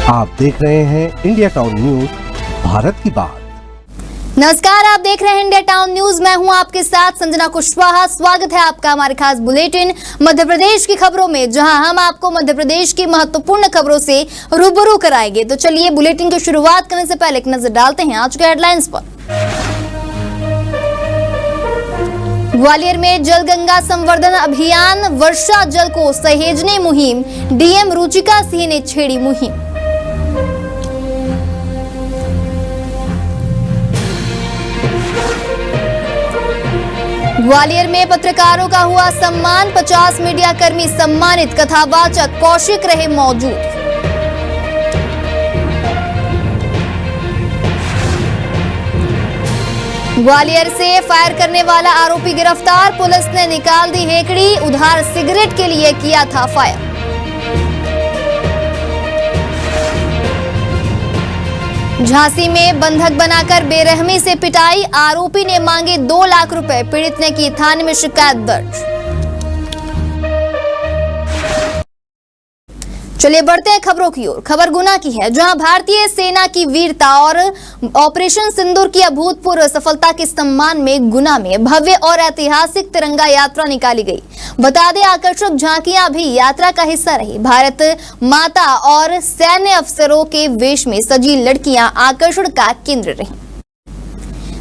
आप देख रहे हैं इंडिया टाउन न्यूज, भारत की बात। नमस्कार, आप देख रहे हैं इंडिया टाउन न्यूज। मैं हूं आपके साथ संजना कुशवाहा। स्वागत है आपका हमारे खास बुलेटिन मध्य प्रदेश की खबरों में, जहां हम आपको मध्य प्रदेश की महत्वपूर्ण खबरों से रूबरू कराएंगे। तो चलिए बुलेटिन की शुरुआत करने से पहले एक नजर डालते हैं आज के हेडलाइंस पर। ग्वालियर में जल गंगा संवर्धन अभियान, वर्षा जल को सहेजने मुहिम, डीएम रुचिका सिंह ने छेड़ी मुहिम। ग्वालियर में पत्रकारों का हुआ सम्मान, 50 मीडिया कर्मी सम्मानित, कथावाचक कौशिक रहे मौजूद। ग्वालियर से फायर करने वाला आरोपी गिरफ्तार, पुलिस ने निकाल दी हेकड़ी, उधार सिगरेट के लिए किया था फायर। झांसी में बंधक बनाकर बेरहमी से पिटाई, आरोपी ने मांगे 2 लाख रुपए, पीड़ित ने की थाने में शिकायत दर्ज। चलिए बढ़ते हैं खबरों की ओर। खबर गुना की है, जहां भारतीय सेना की वीरता और ऑपरेशन सिंदूर की अभूतपूर्व सफलता के सम्मान में गुना में भव्य और ऐतिहासिक तिरंगा यात्रा निकाली गई। बता दें, आकर्षक झांकियां भी यात्रा का हिस्सा रही। भारत माता और सैन्य अफसरों के वेश में सजी लड़कियां आकर्षण का केंद्र रही।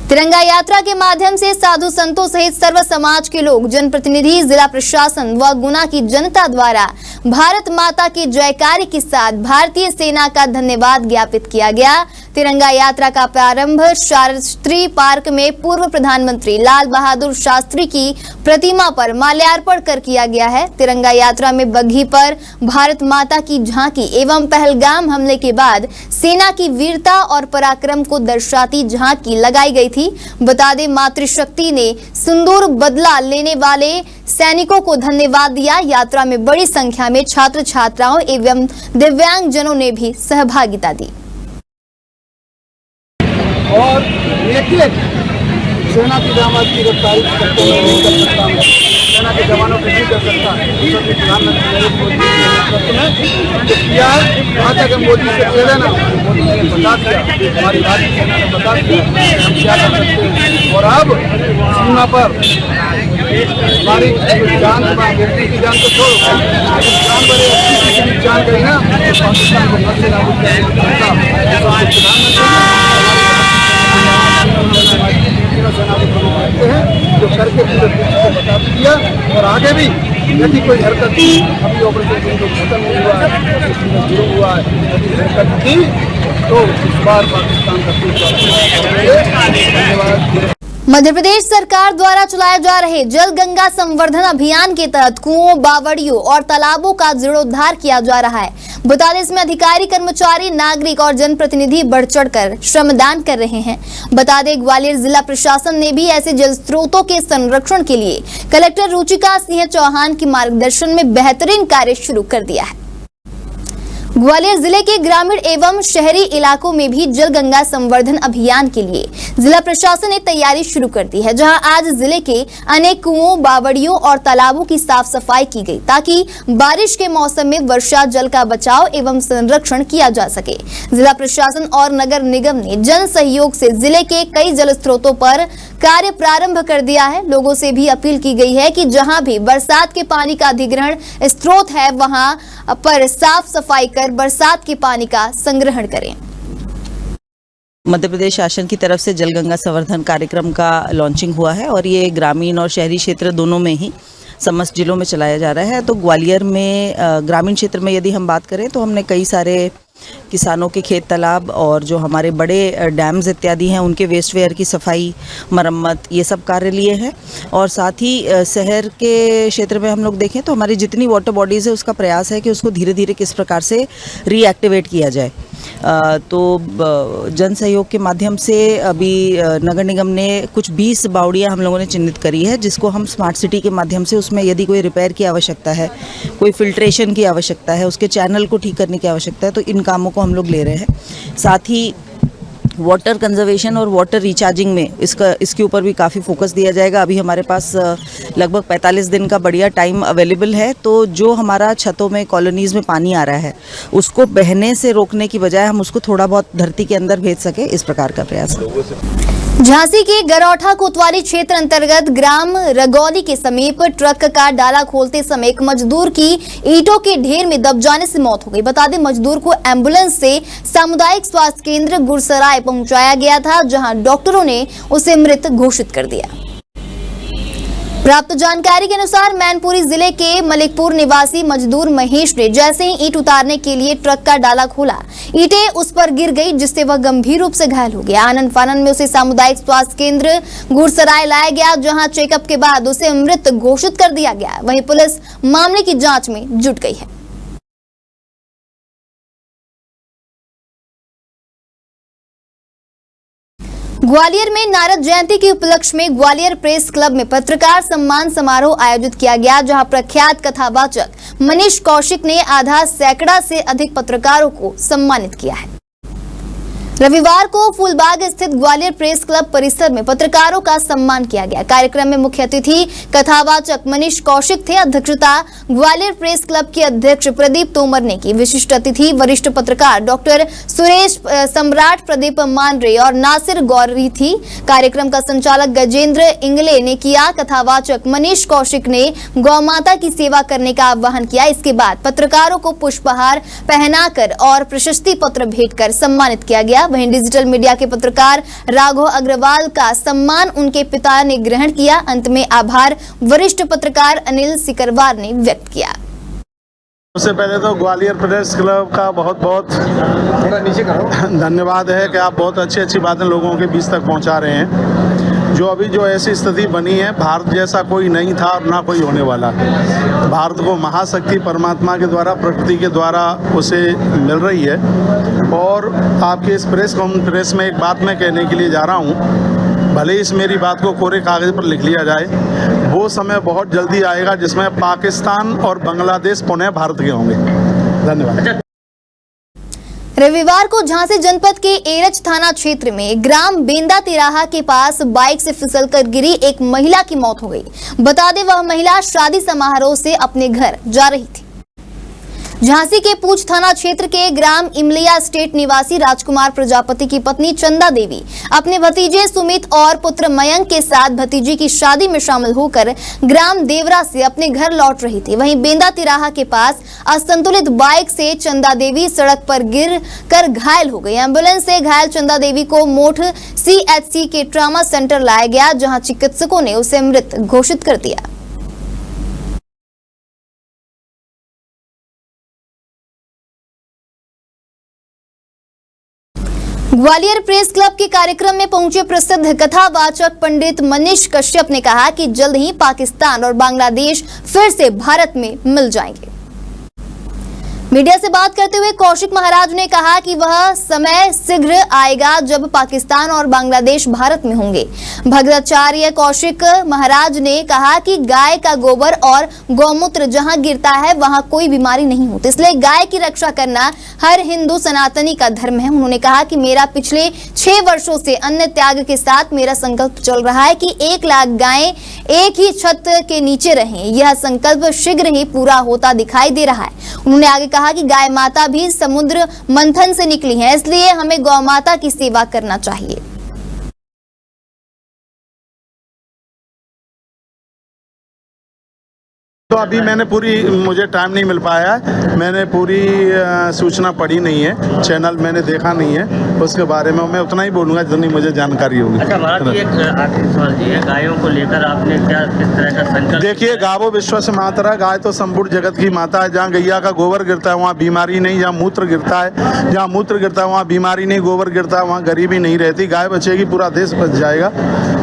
तिरंगा यात्रा के माध्यम से साधु संतों सहित सर्व समाज के लोग, जनप्रतिनिधि, जिला प्रशासन व गुना की जनता द्वारा भारत माता की जयकारी के साथ भारतीय सेना का धन्यवाद ज्ञापित किया गया। तिरंगा यात्रा का प्रारंभ शास्त्री पार्क में पूर्व प्रधानमंत्री लाल बहादुर शास्त्री की प्रतिमा पर माल्यार्पण कर किया गया है। तिरंगा यात्रा में बग्घी पर भारत माता की झांकी एवं पहलगाम हमले के बाद सेना की वीरता और पराक्रम को दर्शाती झांकी लगाई गई थी। बता दें, मातृशक्ति ने सिंदूर बदला लेने वाले सैनिकों को धन्यवाद दिया। यात्रा में बड़ी संख्या में छात्र छात्राओं एवं दिव्यांग जनों ने भी सहभागिता दी। और एक सेना की दामाद की गिरफ्तारी करते हुए नहीं कर सकता मैं, सेना के जवानों को नहीं कर सकता। प्रधानमंत्री नरेंद्र मोदी ने किया है। वहाँ तक मोदी से कह देना, मोदी ने बता दिया, हमारी भारतीय सेना ने बता दिया हम क्या कर सकते हैं। और अब सीमा पर हमारी जान, व्यक्ति की जान तो छोड़ो, जान बड़े अच्छी की जान गई ना, पाकिस्तान को घर से नाबूद जो करके पूरे देश को बता दिया। और आगे भी यदि कोई हरकत अभी ऑपरेशन जो खत्म नहीं हुआ है, शुरू हुआ है, यदि हरकत की तो इस बार पाकिस्तान का धन्यवाद। मध्य प्रदेश सरकार द्वारा चलाए जा रहे जल गंगा संवर्धन अभियान के तहत कुओं, बावड़ियों और तालाबों का जीर्णोद्धार किया जा रहा है। बता दें, इसमें अधिकारी, कर्मचारी, नागरिक और जनप्रतिनिधि बढ़ चढ़कर श्रमदान कर रहे हैं। बता दें, ग्वालियर जिला प्रशासन ने भी ऐसे जल स्रोतों के संरक्षण के लिए कलेक्टर रुचिका सिंह चौहान के मार्गदर्शन में बेहतरीन कार्य शुरू कर दिया है। ग्वालियर जिले के ग्रामीण एवं शहरी इलाकों में भी जल गंगा संवर्धन अभियान के लिए जिला प्रशासन ने तैयारी शुरू कर दी है, जहां आज जिले के अनेक कुओं, बावड़ियों और तालाबों की साफ सफाई की गई, ताकि बारिश के मौसम में वर्षा जल का बचाव एवं संरक्षण किया जा सके। जिला प्रशासन और नगर निगम ने जन सहयोग से जिले के कई जल स्रोतों पर कार्य प्रारंभ कर दिया है। लोगों से भी अपील की गई है कि जहां भी बरसात के पानी का अधिग्रहण स्रोत है, वहां पर साफ सफाई कर बरसात के पानी का संग्रहण करें। मध्य प्रदेश शासन की तरफ से जल गंगा संवर्धन कार्यक्रम का लॉन्चिंग हुआ है और ये ग्रामीण और शहरी क्षेत्र दोनों में ही समस्त जिलों में चलाया जा रहा है। तो ग्वालियर में ग्रामीण क्षेत्र में यदि हम बात करें तो हमने कई सारे किसानों के खेत तालाब और जो हमारे बड़े डैम्स इत्यादि हैं उनके वेस्ट वेयर की सफाई, मरम्मत, ये सब कार्य लिए हैं। और साथ ही शहर के क्षेत्र में हम लोग देखें तो हमारी जितनी वाटर बॉडीज़ है उसका प्रयास है कि उसको धीरे धीरे किस प्रकार से रीएक्टिवेट किया जाए। तो जन सहयोग के माध्यम से अभी नगर निगम ने कुछ 20 बावड़ियाँ हम लोगों ने चिन्हित करी है, जिसको हम स्मार्ट सिटी के माध्यम से उसमें यदि कोई रिपेयर की आवश्यकता है, कोई फिल्ट्रेशन की आवश्यकता है, उसके चैनल को ठीक करने की आवश्यकता है, तो इन कामों को हम लोग ले रहे हैं। साथ ही वाटर कंजर्वेशन और वाटर रिचार्जिंग में इसके ऊपर भी काफ़ी फोकस दिया जाएगा। अभी हमारे पास लगभग 45 दिन का बढ़िया टाइम अवेलेबल है, तो जो हमारा छतों में कॉलोनीज़ में पानी आ रहा है उसको बहने से रोकने की बजाय हम उसको थोड़ा बहुत धरती के अंदर भेज सके, इस प्रकार का प्रयास है। झांसी के गरौठा कोतवाली क्षेत्र अंतर्गत ग्राम रगौली के समीप ट्रक का डाला खोलते समय एक मजदूर की ईंटों के ढेर में दब जाने से मौत हो गई। बता दें, मजदूर को एम्बुलेंस से सामुदायिक स्वास्थ्य केंद्र गुरसराय पहुंचाया गया था, जहां डॉक्टरों ने उसे मृत घोषित कर दिया। प्राप्त जानकारी के अनुसार मैनपुरी जिले के मलिकपुर निवासी मजदूर महेश ने जैसे ही ईंट उतारने के लिए ट्रक का डाला खोला, ईंटें उस पर गिर गई, जिससे वह गंभीर रूप से घायल हो गया। आनंद फानन में उसे सामुदायिक स्वास्थ्य केंद्र गुरसराय लाया गया, जहां चेकअप के बाद उसे मृत घोषित कर दिया गया। वहीं पुलिस मामले की जांच में जुट गई है। ग्वालियर में नारद जयंती के उपलक्ष्य में ग्वालियर प्रेस क्लब में पत्रकार सम्मान समारोह आयोजित किया गया, जहां प्रख्यात कथावाचक मनीष कौशिक ने आधा सैकड़ा से अधिक पत्रकारों को सम्मानित किया है। रविवार को फूलबाग स्थित ग्वालियर प्रेस क्लब परिसर में पत्रकारों का सम्मान किया गया। कार्यक्रम में मुख्य अतिथि कथावाचक मनीष कौशिक थे। अध्यक्षता ग्वालियर प्रेस क्लब के अध्यक्ष प्रदीप तोमर ने की। विशिष्ट अतिथि वरिष्ठ पत्रकार डॉक्टर सुरेश सम्राट, प्रदीप मानरे और नासिर गौरी थी। कार्यक्रम का संचालक गजेंद्र इंगले ने किया। कथावाचक मनीष कौशिक ने गौमाता की सेवा करने का आह्वान किया। इसके बाद पत्रकारों को पुष्पहार पहनाकर और प्रशस्ति पत्र भेंट कर सम्मानित किया गया। वहीं डिजिटल मीडिया के पत्रकार राघव अग्रवाल का सम्मान उनके पिता ने ग्रहण किया। अंत में आभार वरिष्ठ पत्रकार अनिल सिकरवार ने व्यक्त किया। सबसे पहले तो ग्वालियर प्रेस क्लब का बहुत बहुत धन्यवाद है कि आप बहुत अच्छी अच्छी बातें लोगों के बीच तक पहुंचा रहे हैं। जो ऐसी स्थिति बनी है, भारत जैसा कोई नहीं था और ना कोई होने वाला। भारत को महाशक्ति परमात्मा के द्वारा, प्रकृति के द्वारा उसे मिल रही है। और आपके इस प्रेस कॉन्फ्रेंस में एक बात मैं कहने के लिए जा रहा हूँ, भले इस मेरी बात को कोरे कागज पर लिख लिया जाए, वो समय बहुत जल्दी आएगा जिसमें पाकिस्तान और बांग्लादेश पुनः भारत के होंगे। धन्यवाद। रविवार को झांसी जनपद के एरच थाना क्षेत्र में ग्राम बेंदा तिराहा के पास बाइक से फिसलकर गिरी एक महिला की मौत हो गई। बता दें, वह महिला शादी समारोह से अपने घर जा रही थी। झांसी के पूछ थाना क्षेत्र के ग्राम इमलिया स्टेट निवासी राजकुमार प्रजापति की पत्नी चंदा देवी अपने भतीजे सुमित और पुत्र मयंक के साथ भतीजी की शादी में शामिल होकर ग्राम देवरा से अपने घर लौट रही थी। वहीं बेंदा तिराहा के पास असंतुलित बाइक से चंदा देवी सड़क पर गिर कर घायल हो गई। एम्बुलेंस से घायल चंदा देवी को मोठ CHC के ट्रामा सेंटर लाया गया, जहां चिकित्सकों ने उसे मृत घोषित कर दिया। ग्वालियर प्रेस क्लब के कार्यक्रम में पहुंचे प्रसिद्ध कथावाचक पंडित मनीष कश्यप ने कहा कि जल्द ही पाकिस्तान और बांग्लादेश फिर से भारत में मिल जाएंगे। मीडिया से बात करते हुए कौशिक महाराज ने कहा कि वह समय शीघ्र आएगा जब पाकिस्तान और बांग्लादेश भारत में होंगे। भद्राचार्य कौशिक महाराज ने कहा कि गाय का गोबर और गौमूत्र जहां गिरता है वहां कोई बीमारी नहीं होती, इसलिए गाय की रक्षा करना हर हिंदू सनातनी का धर्म है। उन्होंने कहा कि मेरा पिछले 6 वर्षों से अन्न त्याग के साथ मेरा संकल्प चल रहा है कि 1 लाख गायें एक ही छत के नीचे रहें। यह संकल्प शीघ्र ही पूरा होता दिखाई दे रहा है। उन्होंने आगे कहा कि गाय माता भी समुद्र मंथन से निकली है, इसलिए हमें गौ माता की सेवा करना चाहिए। तो अभी मैंने मुझे टाइम नहीं मिल पाया है, मैंने पूरी सूचना पढ़ी नहीं है, चैनल मैंने देखा नहीं है, उसके बारे में मैं उतना ही बोलूँगा जितनी मुझे जानकारी होगी। अच्छा महाराज, एक आखिरी सवाल जी है, गायों को लेकर आपने किस तरह का संकल्प? देखिए, गावो विश्व से मातरा, गाय तो संपूर्ण जगत की माता है। जहाँ गैया का गोबर गिरता है वहाँ बीमारी नहीं, जहाँ मूत्र गिरता है, जहाँ मूत्र गिरता है वहाँ बीमारी नहीं, गोबर गिरता है वहाँ गरीबी नहीं रहती। गाय बचेगी, पूरा देश बच जाएगा।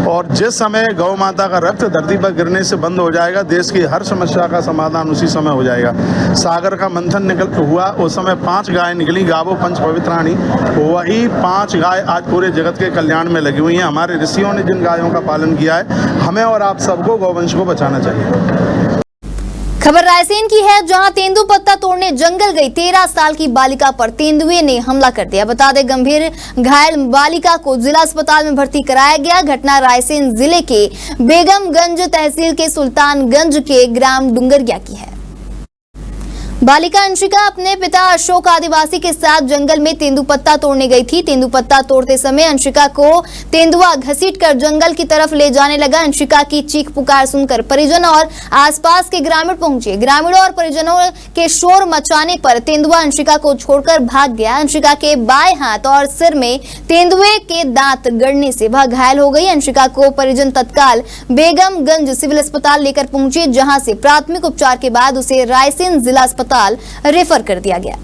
और जिस समय गौ माता का रक्त धरती पर गिरने से बंद हो जाएगा, देश की हर समस्या का समाधान उसी समय हो जाएगा। सागर का मंथन हुआ, उस समय 5 गाय निकली, गावो पंच पवित्राणी। वही 5 गाय आज पूरे जगत के कल्याण में लगी हुई हैं। हमारे ऋषियों ने जिन गायों का पालन किया है, हमें और आप सबको गौवंश को बचाना चाहिए। खबर रायसेन की है, जहां तेंदुपत्ता तोड़ने जंगल गई 13 साल की बालिका पर तेंदुए ने हमला कर दिया। बता दें, गंभीर घायल बालिका को जिला अस्पताल में भर्ती कराया गया। घटना रायसेन जिले के बेगमगंज तहसील के सुल्तानगंज के ग्राम डुंगरिया की है। बालिका अंशिका अपने पिता अशोक आदिवासी के साथ जंगल में तेंदुपत्ता तोड़ने गई थी। तेंदुपत्ता तोड़ते समय अंशिका को तेंदुआ घसीटकर जंगल की तरफ ले जाने लगा। अंशिका की चीख पुकार सुनकर परिजन और आसपास के ग्रामीण पहुंचे। ग्रामीणों और परिजनों के शोर मचाने पर तेंदुआ अंशिका को छोड़कर भाग गया। अंशिका के बाएं हाथ और सिर में तेंदुए के दांत गड़ने से वह घायल हो गई। अंशिका को परिजन तत्काल बेगमगंज सिविल अस्पताल लेकर पहुंचे, जहां से प्राथमिक उपचार के बाद उसे रायसेन जिला अस्पताल रेफर कर दिया गया।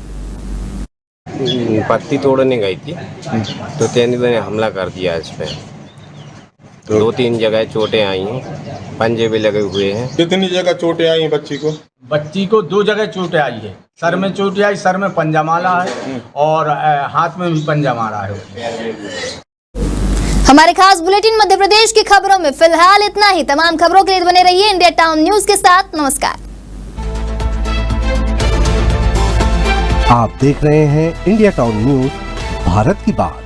पत्ती तोड़ने गई थी तो तेंदुए ने हमला कर दिया इस पे। 2-3 जगह चोटें आई हैं, पंजे भी लगे हुए हैं। कितनी जगह चोटें आई हैं बच्ची को? बच्ची को 2 जगह चोटें आई है। सर में चोटें आई, सर में पंजा मारा है और हाथ में भी पंजा मारा है। हमारे खास बुलेटिन मध्य प्रदेश की खबरों में फिलहाल इतना ही। तमाम खबरों के लिए बने रहिए इंडिया टाउन न्यूज के साथ। नमस्कार। आप देख रहे हैं इंडिया टाउन न्यूज, भारत की बात।